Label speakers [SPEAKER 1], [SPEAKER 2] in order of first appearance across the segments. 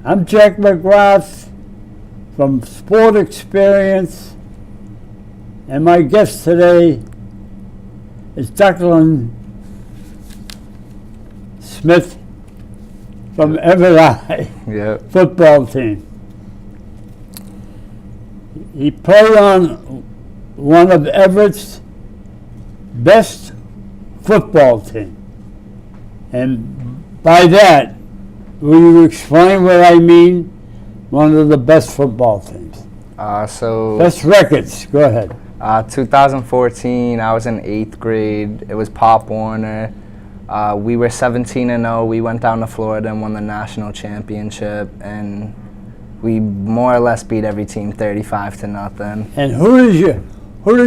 [SPEAKER 1] I'm Jack McGrath from Sport Experience, and my guest today is Declan Smith from Everett High football team. He played on one of Everett's best football team. And by that, will you explain what I mean? One of the best football teams. Best records. Go ahead.
[SPEAKER 2] 2014, I was in 8th grade. It was Pop Warner. We were 17-0. We went down to Florida and won the national championship, and we more or less beat every team 35-0.
[SPEAKER 1] And who did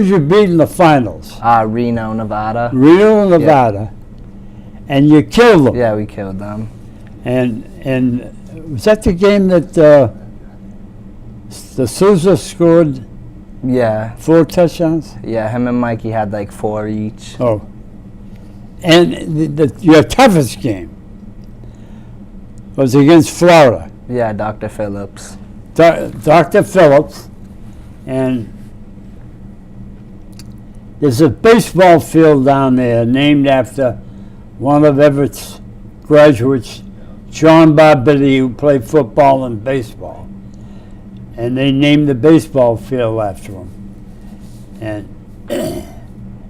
[SPEAKER 1] you beat in the finals?
[SPEAKER 2] Reno, Nevada.
[SPEAKER 1] Reno, Nevada. Yeah. And you killed them.
[SPEAKER 2] Yeah, we killed them.
[SPEAKER 1] And was that the game that the Souza scored?
[SPEAKER 2] Yeah.
[SPEAKER 1] 4 touchdowns?
[SPEAKER 2] Yeah, him and Mikey had like 4 each.
[SPEAKER 1] Oh. And your toughest game was against Florida.
[SPEAKER 2] Yeah, Dr. Phillips.
[SPEAKER 1] Dr. Phillips. And there's a baseball field down there named after one of Everett's graduates, John Barbitti, who played football and baseball. And they named the baseball field after him.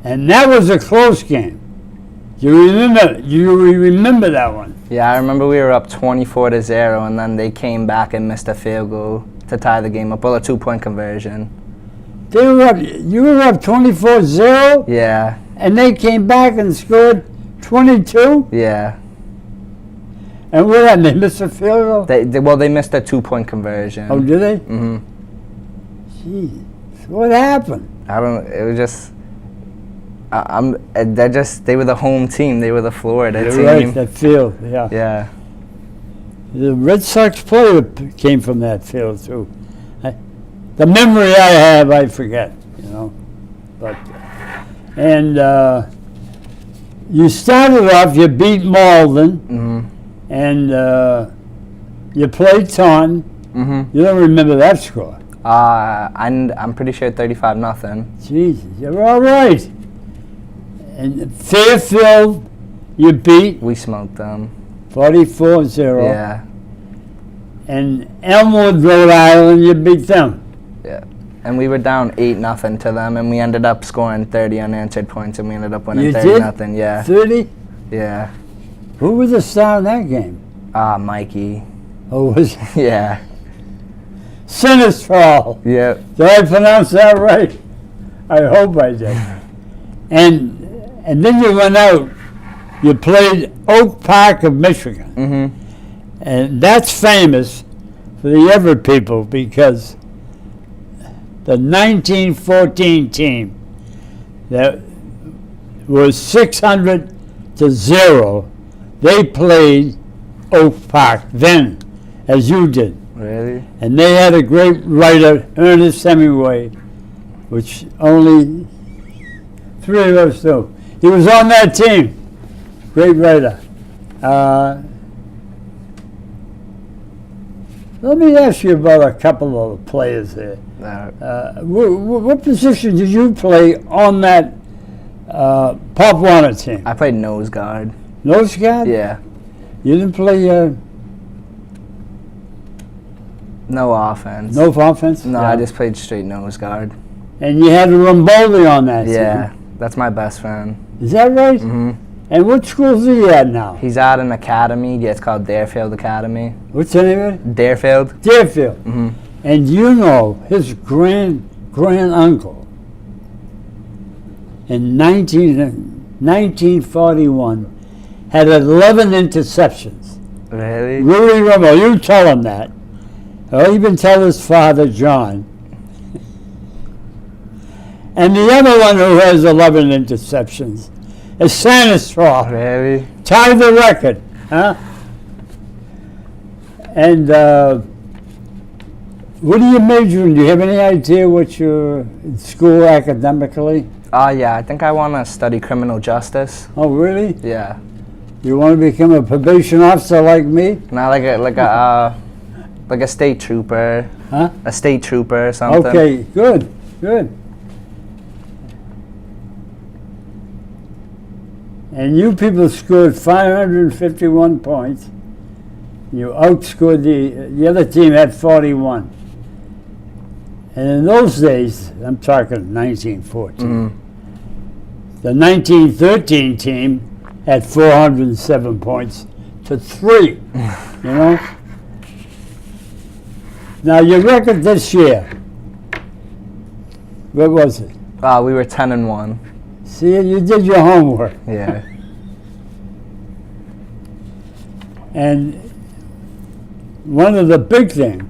[SPEAKER 1] And that was a close game. You remember that one?
[SPEAKER 2] Yeah, I remember we were up 24-0, and then they came back and missed a field goal to tie the game up, well, a 2-point conversion.
[SPEAKER 1] You were up 24-0?
[SPEAKER 2] Yeah.
[SPEAKER 1] And they came back and scored 22?
[SPEAKER 2] Yeah.
[SPEAKER 1] And what happened? They missed a field goal?
[SPEAKER 2] They missed a 2-point conversion.
[SPEAKER 1] Oh, did they?
[SPEAKER 2] Mm-hmm.
[SPEAKER 1] Jeez, what happened?
[SPEAKER 2] I don't. It was just. They were the home team. They were the Florida team.
[SPEAKER 1] Right, that field. Yeah.
[SPEAKER 2] Yeah.
[SPEAKER 1] The Red Sox player came from that field too. The memory I have, I forget. But you started off. You beat Malden.
[SPEAKER 2] Mm-hmm.
[SPEAKER 1] And you played Taunton.
[SPEAKER 2] Mm-hmm.
[SPEAKER 1] You don't remember that score?
[SPEAKER 2] I'm pretty sure 35-0.
[SPEAKER 1] Jesus, you're all right. And Fairfield, you beat.
[SPEAKER 2] We smoked them.
[SPEAKER 1] 44-0.
[SPEAKER 2] Yeah.
[SPEAKER 1] And Elmwood, Rhode Island, you beat them.
[SPEAKER 2] Yeah. And we were down 8-0 to them, and we ended up scoring 30 unanswered points, and we ended up winning 30-0. Yeah.
[SPEAKER 1] 30?
[SPEAKER 2] Yeah.
[SPEAKER 1] Who was the star in that game?
[SPEAKER 2] Mikey.
[SPEAKER 1] Oh, was
[SPEAKER 2] Yeah.
[SPEAKER 1] Sinistral.
[SPEAKER 2] Yeah.
[SPEAKER 1] Did I pronounce that right? I hope I did. And then you went out. You played Oak Park of Michigan.
[SPEAKER 2] Mm-hmm.
[SPEAKER 1] And that's famous for the Everett people because the 1914 team that was 600-0, they played Oak Park then, as you did.
[SPEAKER 2] Really?
[SPEAKER 1] And they had a great writer, Ernest Hemingway, which only 3 of us knew. He was on that team. Great writer. Let me ask you about a couple of the players there. What position did you play on that Pop Warner team?
[SPEAKER 2] I played nose guard.
[SPEAKER 1] Nose guard?
[SPEAKER 2] Yeah.
[SPEAKER 1] You didn't play
[SPEAKER 2] No offense.
[SPEAKER 1] no offense?
[SPEAKER 2] No,
[SPEAKER 1] Yeah.
[SPEAKER 2] I just played straight nose guard.
[SPEAKER 1] And you had Ramboldi on that
[SPEAKER 2] Yeah,
[SPEAKER 1] team.
[SPEAKER 2] that's my best friend.
[SPEAKER 1] Is that right?
[SPEAKER 2] Mm-hmm.
[SPEAKER 1] And what school is he at now?
[SPEAKER 2] He's at an academy. Yeah, it's called Deerfield Academy.
[SPEAKER 1] What's the name of it?
[SPEAKER 2] Deerfield.
[SPEAKER 1] Deerfield.
[SPEAKER 2] Mm-hmm.
[SPEAKER 1] And you know his grand uncle in 1941 had 11 interceptions.
[SPEAKER 2] Really?
[SPEAKER 1] Rudy Romo, you tell him that. I'll even tell his father, John. And the other one who has 11 interceptions is Sanistraw.
[SPEAKER 2] Really?
[SPEAKER 1] Tied the record, huh? And what are you majoring? Do you have any idea what you're in school academically?
[SPEAKER 2] Yeah, I think I want to study criminal justice.
[SPEAKER 1] Oh, really?
[SPEAKER 2] Yeah.
[SPEAKER 1] You want to become a probation officer like me?
[SPEAKER 2] Not like a like a state trooper,
[SPEAKER 1] Huh?
[SPEAKER 2] a state trooper or something.
[SPEAKER 1] Okay, good, good. And you people scored 551 points. You outscored the other team had 41. And in those days, I'm talking 1914, the 1913 team had 407 points to 3, you know? Now your record this year, what was it?
[SPEAKER 2] We were 10-1.
[SPEAKER 1] See, you did your homework.
[SPEAKER 2] Yeah.
[SPEAKER 1] And one of the big things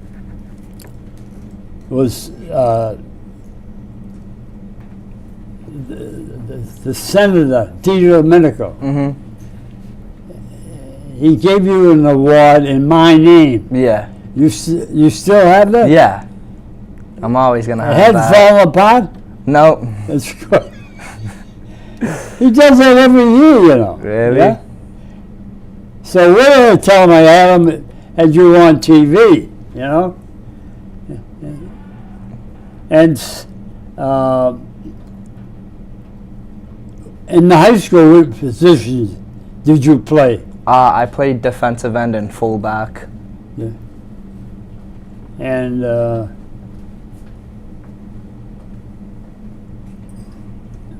[SPEAKER 1] was the senator, DiDomenico.
[SPEAKER 2] Mhm.
[SPEAKER 1] He gave you an award in my name.
[SPEAKER 2] Yeah.
[SPEAKER 1] You still have that?
[SPEAKER 2] Yeah. I'm always gonna have
[SPEAKER 1] Head
[SPEAKER 2] that.
[SPEAKER 1] fall apart?
[SPEAKER 2] No.
[SPEAKER 1] That's good. He does that every year, you know.
[SPEAKER 2] Really?
[SPEAKER 1] Yeah? So we're telling me I had you on TV, you know? And in the high school, what positions did you play?
[SPEAKER 2] I played defensive end and fullback.
[SPEAKER 1] And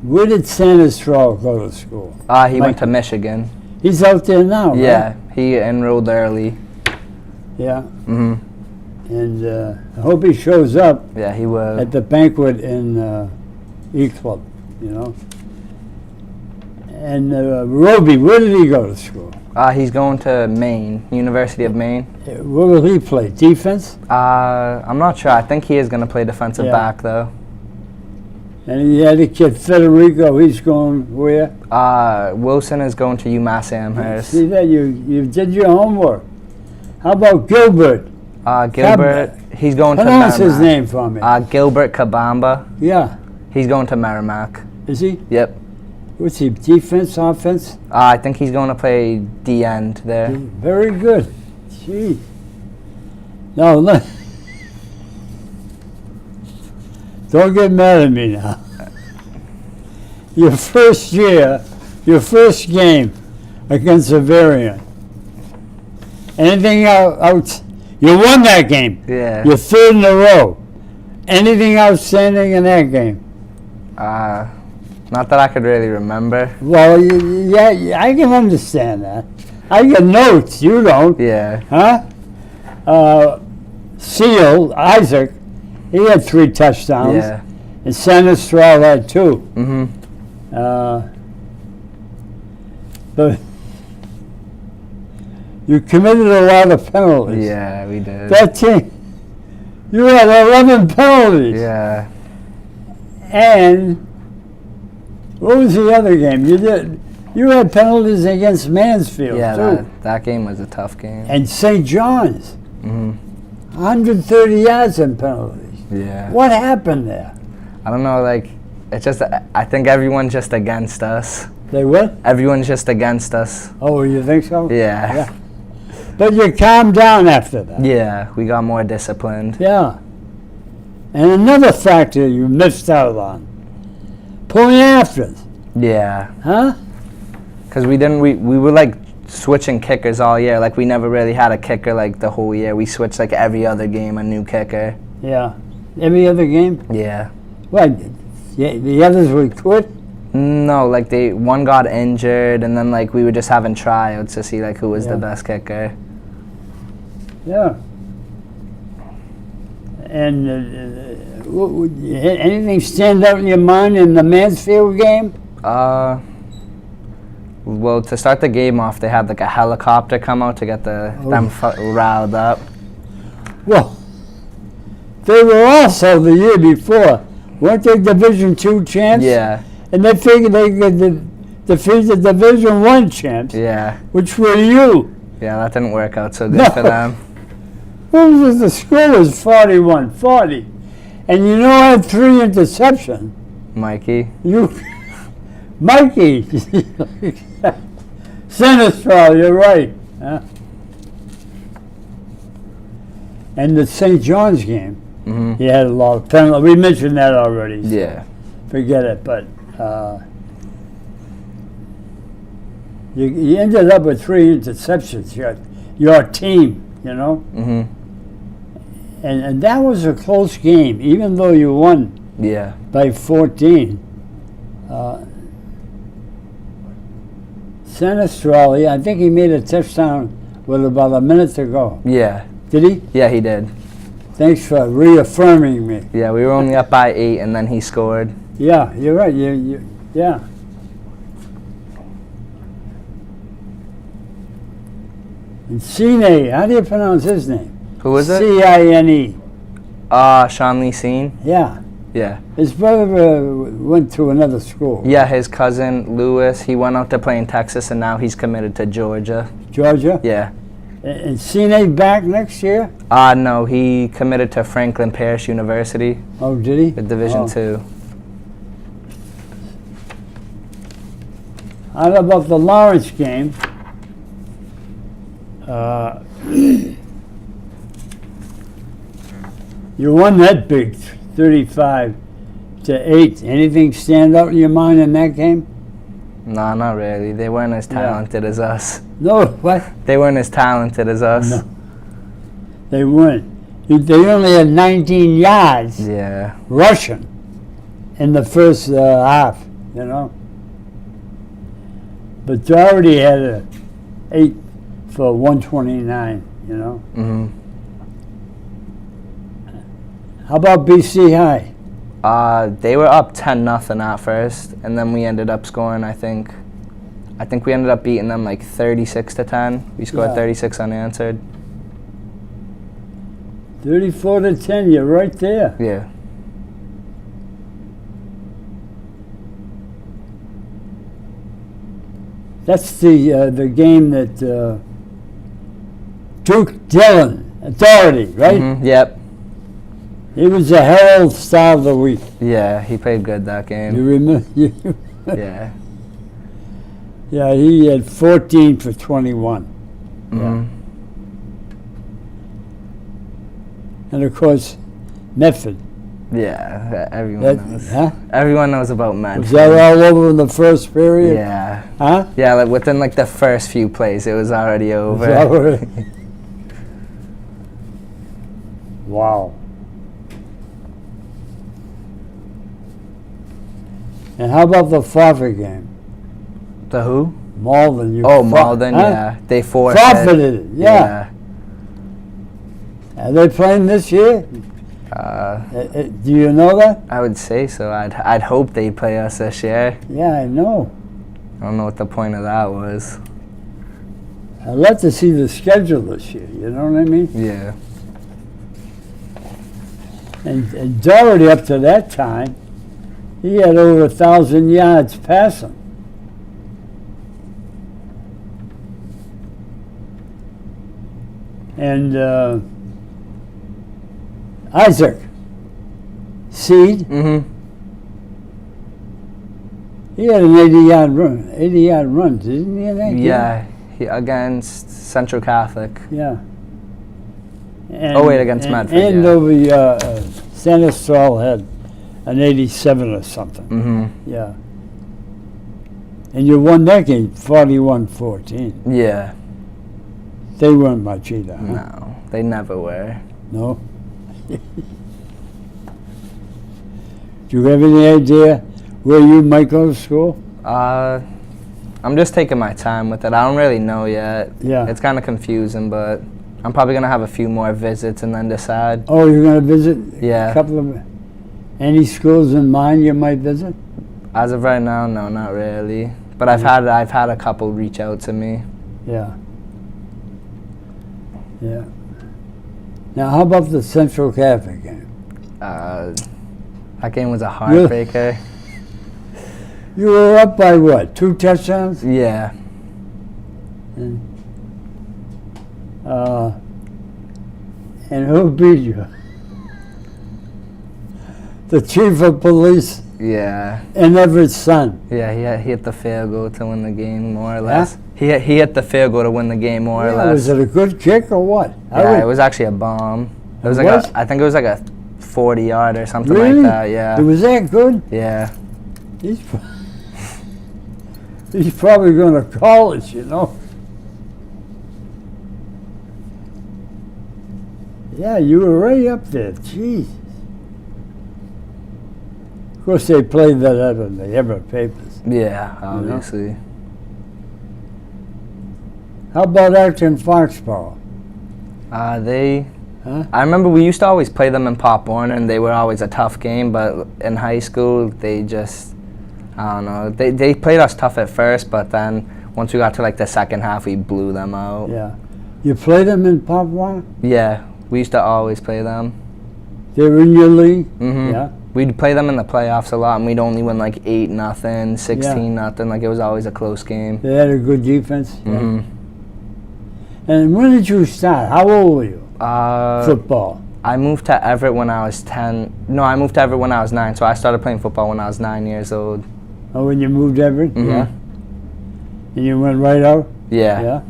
[SPEAKER 1] where did Santa Straw go to school?
[SPEAKER 2] He went to Michigan.
[SPEAKER 1] He's out there now, right?
[SPEAKER 2] Yeah, he enrolled early.
[SPEAKER 1] Yeah.
[SPEAKER 2] Mhm.
[SPEAKER 1] And I hope he shows up
[SPEAKER 2] Yeah, he was.
[SPEAKER 1] at the banquet in E Club, you know. And Roby, where did he go to school?
[SPEAKER 2] He's going to Maine, University of Maine.
[SPEAKER 1] Where will he play? Defense?
[SPEAKER 2] I'm not sure. I think he is going to play defensive
[SPEAKER 1] Yeah.
[SPEAKER 2] back though.
[SPEAKER 1] And he had a kid, Federico. He's going where?
[SPEAKER 2] Wilson is going to UMass Amherst.
[SPEAKER 1] See that you did your homework. How about Gilbert?
[SPEAKER 2] Gilbert, he's going to
[SPEAKER 1] Pronounce
[SPEAKER 2] Merrimack.
[SPEAKER 1] his name for me.
[SPEAKER 2] Gilbert Kabamba.
[SPEAKER 1] Yeah.
[SPEAKER 2] He's going to Merrimack.
[SPEAKER 1] Is he?
[SPEAKER 2] Yep.
[SPEAKER 1] What's he? Defense, offense?
[SPEAKER 2] I think he's going to play D end there.
[SPEAKER 1] Very good. Gee. No, look. Don't get mad at me now. Your first year, your first game against a variant. Anything out? You won that game.
[SPEAKER 2] Yeah.
[SPEAKER 1] You're third in a row. Anything outstanding in that game?
[SPEAKER 2] Not that I could really remember.
[SPEAKER 1] Well, yeah, I can understand that. I get notes. You don't.
[SPEAKER 2] Yeah.
[SPEAKER 1] Huh? Seal, Isaac, he had 3 touchdowns.
[SPEAKER 2] Yeah.
[SPEAKER 1] And Santa Straw had 2.
[SPEAKER 2] Mhm.
[SPEAKER 1] But you committed a lot of penalties.
[SPEAKER 2] Yeah, we did.
[SPEAKER 1] That team, you had 11 penalties.
[SPEAKER 2] Yeah.
[SPEAKER 1] And what was the other game? You had penalties against Mansfield
[SPEAKER 2] Yeah,
[SPEAKER 1] too.
[SPEAKER 2] that game was a tough game.
[SPEAKER 1] And St. John's,
[SPEAKER 2] Mhm.
[SPEAKER 1] 130 yards in penalties.
[SPEAKER 2] Yeah.
[SPEAKER 1] What happened there?
[SPEAKER 2] I don't know, like, it's just, I think everyone's just against us.
[SPEAKER 1] They what?
[SPEAKER 2] Everyone's just against us.
[SPEAKER 1] Oh, you think so?
[SPEAKER 2] Yeah.
[SPEAKER 1] Yeah. But you calmed down after that.
[SPEAKER 2] Yeah, we got more disciplined.
[SPEAKER 1] Yeah. And another factor you missed out on, pulling afters,
[SPEAKER 2] Yeah.
[SPEAKER 1] huh?
[SPEAKER 2] Because we were like switching kickers all year. Like, we never really had a kicker like the whole year. We switched like every other game a new kicker.
[SPEAKER 1] Yeah. Every other game?
[SPEAKER 2] Yeah.
[SPEAKER 1] What? Yeah, the others would quit?
[SPEAKER 2] No, like one got injured, and then like we were just having tryouts to see like who was
[SPEAKER 1] Yeah.
[SPEAKER 2] the best kicker.
[SPEAKER 1] Yeah. And anything stand out in your mind in the Mansfield game?
[SPEAKER 2] Well, to start the game off, they had like a helicopter come out to get them riled up.
[SPEAKER 1] Well, they were also the year before, weren't they Division II champs?
[SPEAKER 2] Yeah.
[SPEAKER 1] And they figured they could defeat the Division I champs,
[SPEAKER 2] Yeah.
[SPEAKER 1] which were you.
[SPEAKER 2] Yeah, that didn't work out so good
[SPEAKER 1] No.
[SPEAKER 2] for them.
[SPEAKER 1] What was it? The score was 41-40. And you know I had 3 interceptions.
[SPEAKER 2] Mikey.
[SPEAKER 1] Mikey. Sinister, you're right. And the St. John's game,
[SPEAKER 2] Hmm.
[SPEAKER 1] he had a lot of penalties. We mentioned that already. So
[SPEAKER 2] Yeah.
[SPEAKER 1] forget it. But you ended up with 3 interceptions. Your team, you know,
[SPEAKER 2] Hmm.
[SPEAKER 1] and that was a close game, even though you won
[SPEAKER 2] Yeah.
[SPEAKER 1] by 14. Sinistrelli, I think he made a touchdown with about a minute to go.
[SPEAKER 2] Yeah.
[SPEAKER 1] Did he?
[SPEAKER 2] Yeah, he did.
[SPEAKER 1] Thanks for reaffirming me.
[SPEAKER 2] Yeah, we were only up by 8, and then he scored.
[SPEAKER 1] Yeah, you're right. Yeah. And Cine, how do you pronounce his name?
[SPEAKER 2] Who was it?
[SPEAKER 1] C-I-N-E.
[SPEAKER 2] Sean Lee Seen.
[SPEAKER 1] Yeah.
[SPEAKER 2] Yeah.
[SPEAKER 1] His brother went to another school.
[SPEAKER 2] Yeah, his cousin Lewis. He went out to play in Texas, and now he's committed to Georgia.
[SPEAKER 1] Georgia.
[SPEAKER 2] Yeah.
[SPEAKER 1] And Cine back next year?
[SPEAKER 2] No, he committed to Franklin Pierce University,
[SPEAKER 1] Oh, did he?
[SPEAKER 2] the Division
[SPEAKER 1] Oh.
[SPEAKER 2] II.
[SPEAKER 1] How about the Lawrence game? You won that big, 35-8. Anything stand out in your mind in that game?
[SPEAKER 2] No, not really. They weren't as
[SPEAKER 1] Yeah.
[SPEAKER 2] talented as us.
[SPEAKER 1] No, what?
[SPEAKER 2] They weren't as talented as us.
[SPEAKER 1] No. They weren't. They only had 19 yards
[SPEAKER 2] Yeah.
[SPEAKER 1] rushing in the first half, you know. But Doherty had a 8 for 129, you know.
[SPEAKER 2] Hmm.
[SPEAKER 1] How about BC High?
[SPEAKER 2] They were up 10-0 at first, and then we ended up scoring. I think we ended up beating them like 36-10. We scored
[SPEAKER 1] Yeah.
[SPEAKER 2] 36 unanswered.
[SPEAKER 1] 34-10, you're right there.
[SPEAKER 2] Yeah.
[SPEAKER 1] That's the game that Duke Doherty, right?
[SPEAKER 2] Mhm, yep.
[SPEAKER 1] He was the Herald Star of the Week.
[SPEAKER 2] Yeah, he played good that game.
[SPEAKER 1] You remember?
[SPEAKER 2] Yeah.
[SPEAKER 1] Yeah, he had 14 for 21.
[SPEAKER 2] Mhm.
[SPEAKER 1] And of course, Medford.
[SPEAKER 2] Yeah. Everyone
[SPEAKER 1] That,
[SPEAKER 2] knows.
[SPEAKER 1] huh?
[SPEAKER 2] Everyone knows about Medford.
[SPEAKER 1] Was that all over in the first period?
[SPEAKER 2] Yeah.
[SPEAKER 1] Huh?
[SPEAKER 2] Yeah, like within like the first few plays, it was already over.
[SPEAKER 1] Was that already- Wow. And how about the Forfeit game?
[SPEAKER 2] The who?
[SPEAKER 1] Malden. You
[SPEAKER 2] Oh,
[SPEAKER 1] fought-
[SPEAKER 2] Malden,
[SPEAKER 1] huh?
[SPEAKER 2] yeah. They forfeited.
[SPEAKER 1] Forfeited it, yeah. Are they playing this year? Do you know that?
[SPEAKER 2] I would say so. I'd hope they play us this year.
[SPEAKER 1] Yeah, I know.
[SPEAKER 2] I don't know what the point of that was.
[SPEAKER 1] I'd love to see the schedule this year, you know what I mean?
[SPEAKER 2] Yeah.
[SPEAKER 1] And Doherty, up to that time, he had over 1,000 yards passing. And Isaac Seed,
[SPEAKER 2] Mm-hmm.
[SPEAKER 1] he had an 80-yard run. 80-yard run, didn't he? In that game?
[SPEAKER 2] Yeah. Against Central Catholic.
[SPEAKER 1] Yeah. And,
[SPEAKER 2] Oh, wait, against Medford, yeah.
[SPEAKER 1] Andover, Santa Stroll had an 87 or something.
[SPEAKER 2] Mm-hmm.
[SPEAKER 1] Yeah. And you won that game 41-14.
[SPEAKER 2] Yeah.
[SPEAKER 1] They weren't much either, huh?
[SPEAKER 2] No, they never were.
[SPEAKER 1] No? Do you have any idea where you might go to school?
[SPEAKER 2] I'm just taking my time with it. I don't really know yet.
[SPEAKER 1] Yeah.
[SPEAKER 2] It's kind of confusing, but I'm probably gonna have a few more visits and then decide.
[SPEAKER 1] Oh, you're going to visit
[SPEAKER 2] Yeah.
[SPEAKER 1] a couple of... Any schools in mind you might visit?
[SPEAKER 2] As of right now, no, not really. But I've had a couple reach out to me.
[SPEAKER 1] Yeah. Yeah. Now, how about the Central Catholic game?
[SPEAKER 2] That game was a heartbreaker.
[SPEAKER 1] You were up by what, 2 touchdowns?
[SPEAKER 2] Yeah.
[SPEAKER 1] And who beat you? The chief of police
[SPEAKER 2] Yeah.
[SPEAKER 1] and Everett's son.
[SPEAKER 2] Yeah, he hit the field goal to win the game, more or less. He hit the field goal to win the game, more or
[SPEAKER 1] Yeah,
[SPEAKER 2] less.
[SPEAKER 1] was it a good kick or what?
[SPEAKER 2] Yeah, it was actually a bomb. It was
[SPEAKER 1] It
[SPEAKER 2] like
[SPEAKER 1] was?
[SPEAKER 2] I think it was like a 40-yard or something
[SPEAKER 1] Really?
[SPEAKER 2] like that. Yeah.
[SPEAKER 1] It was that good?
[SPEAKER 2] Yeah.
[SPEAKER 1] He's, pro- he's probably going to college, you know. Yeah, you were right up there. Jeez. Of course, they played that out in the Everett papers.
[SPEAKER 2] Yeah, obviously.
[SPEAKER 1] How about Acton Foxborough?
[SPEAKER 2] They.
[SPEAKER 1] Huh?
[SPEAKER 2] I remember we used to always play them in Pop Warner, and they were always a tough game. But in high school, they just, I don't know. They played us tough at first, but then once we got to like the second half, we blew them out.
[SPEAKER 1] Yeah. You played them in Pop Warner?
[SPEAKER 2] Yeah, we used to always play them.
[SPEAKER 1] They were in your league?
[SPEAKER 2] Mhm.
[SPEAKER 1] Yeah.
[SPEAKER 2] We'd play them in the playoffs a lot, and we'd only win like 8-0, 16-0. Like it was always a close game.
[SPEAKER 1] They had a good defense? Yeah.
[SPEAKER 2] hmm
[SPEAKER 1] And when did you start? How old were you? Football.
[SPEAKER 2] I moved to Everett when I was 10. No, I moved to Everett when I was 9. So I started playing football when I was 9 years old.
[SPEAKER 1] Oh, when you moved to Everett?
[SPEAKER 2] Mhm.
[SPEAKER 1] Yeah. And you went right out?
[SPEAKER 2] Yeah.
[SPEAKER 1] Yeah.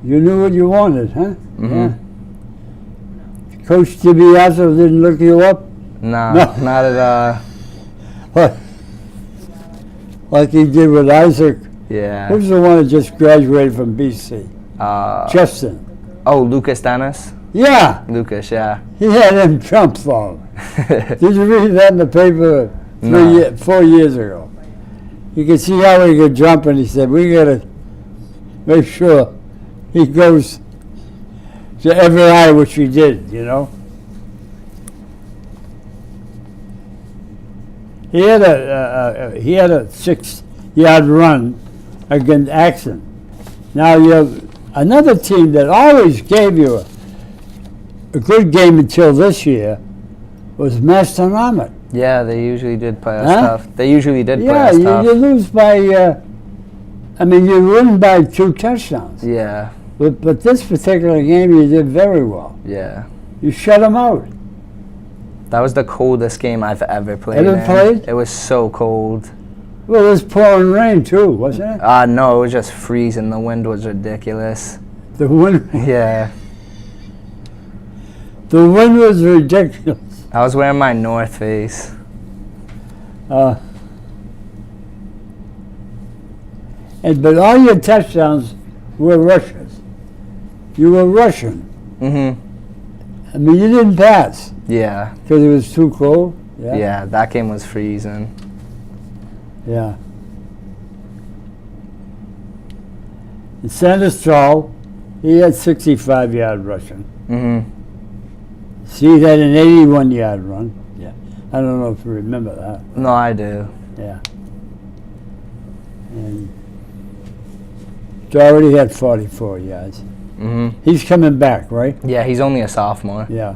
[SPEAKER 1] You knew what you wanted, huh?
[SPEAKER 2] Mhm.
[SPEAKER 1] Yeah. Coach DiBiase didn't look you up?
[SPEAKER 2] No,
[SPEAKER 1] No.
[SPEAKER 2] not at all.
[SPEAKER 1] Like he did with Isaac.
[SPEAKER 2] Yeah.
[SPEAKER 1] Who's the one that just graduated from BC? Justin.
[SPEAKER 2] Oh, Lucas Dennis?
[SPEAKER 1] Yeah,
[SPEAKER 2] Lucas, yeah.
[SPEAKER 1] he had him jump for him. Did you read that in the paper
[SPEAKER 2] No.
[SPEAKER 1] 4 years ago? You could see how he could jump, and he said, we got to make sure he goes to every eye, which he did, you know. He had a 6-yard run against Axon. Now you have another team that always gave you a good game until this year was Massanutten.
[SPEAKER 2] Yeah, they usually did play us
[SPEAKER 1] Huh?
[SPEAKER 2] tough. They usually did play
[SPEAKER 1] Yeah,
[SPEAKER 2] us
[SPEAKER 1] you
[SPEAKER 2] tough.
[SPEAKER 1] lose by, you win by 2 touchdowns.
[SPEAKER 2] Yeah,
[SPEAKER 1] But this particular game, you did very well.
[SPEAKER 2] yeah.
[SPEAKER 1] You shut them out.
[SPEAKER 2] That was the coldest game I've ever played
[SPEAKER 1] Ever
[SPEAKER 2] in.
[SPEAKER 1] played?
[SPEAKER 2] It was so cold.
[SPEAKER 1] Well, it was pouring rain too, wasn't it?
[SPEAKER 2] No, it was just freezing. The wind was ridiculous.
[SPEAKER 1] The wind,
[SPEAKER 2] Yeah.
[SPEAKER 1] the wind was ridiculous.
[SPEAKER 2] I was wearing my North Face.
[SPEAKER 1] But all your touchdowns were rushes. You were rushing.
[SPEAKER 2] hmm
[SPEAKER 1] I mean, you didn't pass
[SPEAKER 2] Yeah.
[SPEAKER 1] because it was too cold. Yeah.
[SPEAKER 2] Yeah, that game was freezing.
[SPEAKER 1] Yeah. And Sanders Tall, he had 65-yard rushing.
[SPEAKER 2] hmm
[SPEAKER 1] Steve had an 81-yard run. Yeah. I don't know if you remember that.
[SPEAKER 2] No, I do.
[SPEAKER 1] Yeah. And Doherty had 44 yards.
[SPEAKER 2] hmm
[SPEAKER 1] He's coming back, right?
[SPEAKER 2] Yeah, he's only a sophomore.
[SPEAKER 1] Yeah.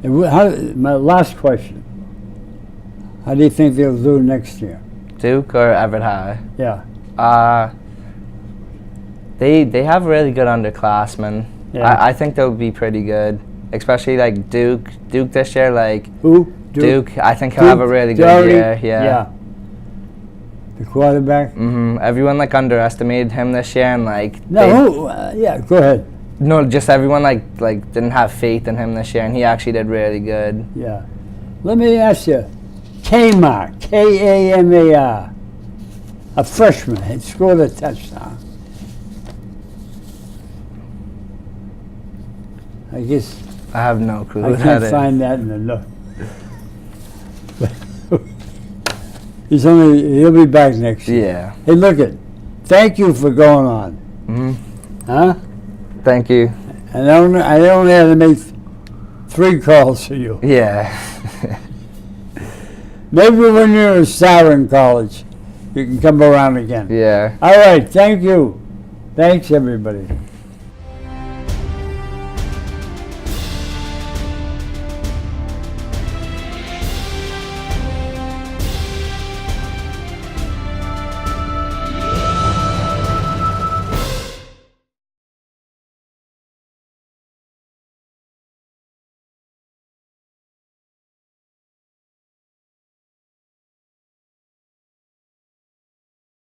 [SPEAKER 1] And my last question. How do you think they'll do next year?
[SPEAKER 2] Duke or Everett High?
[SPEAKER 1] Yeah.
[SPEAKER 2] They have really good underclassmen.
[SPEAKER 1] Yeah.
[SPEAKER 2] I think they'll be pretty good, especially like Duke. Duke this year, like
[SPEAKER 1] Who?
[SPEAKER 2] Duke. I think he'll have a really good
[SPEAKER 1] Doherty?
[SPEAKER 2] year. Yeah.
[SPEAKER 1] Yeah. The quarterback?
[SPEAKER 2] Everyone like underestimated him this year, and like
[SPEAKER 1] No, yeah, go ahead.
[SPEAKER 2] no, just everyone like didn't have faith in him this year, and he actually did really good.
[SPEAKER 1] Yeah. Let me ask you, Kamar, Kamar, a freshman, had scored a touchdown. I guess
[SPEAKER 2] I have no clue
[SPEAKER 1] I
[SPEAKER 2] who that
[SPEAKER 1] can't
[SPEAKER 2] is.
[SPEAKER 1] find that in the note. He'll be back next year.
[SPEAKER 2] Yeah.
[SPEAKER 1] Hey, look it. Thank you for going on.
[SPEAKER 2] hmm
[SPEAKER 1] Huh?
[SPEAKER 2] Thank you.
[SPEAKER 1] And I only had to make 3 calls for you.
[SPEAKER 2] Yeah.
[SPEAKER 1] Maybe when you're a star in college, you can come around again.
[SPEAKER 2] Yeah.
[SPEAKER 1] All right, thank you. Thanks, everybody.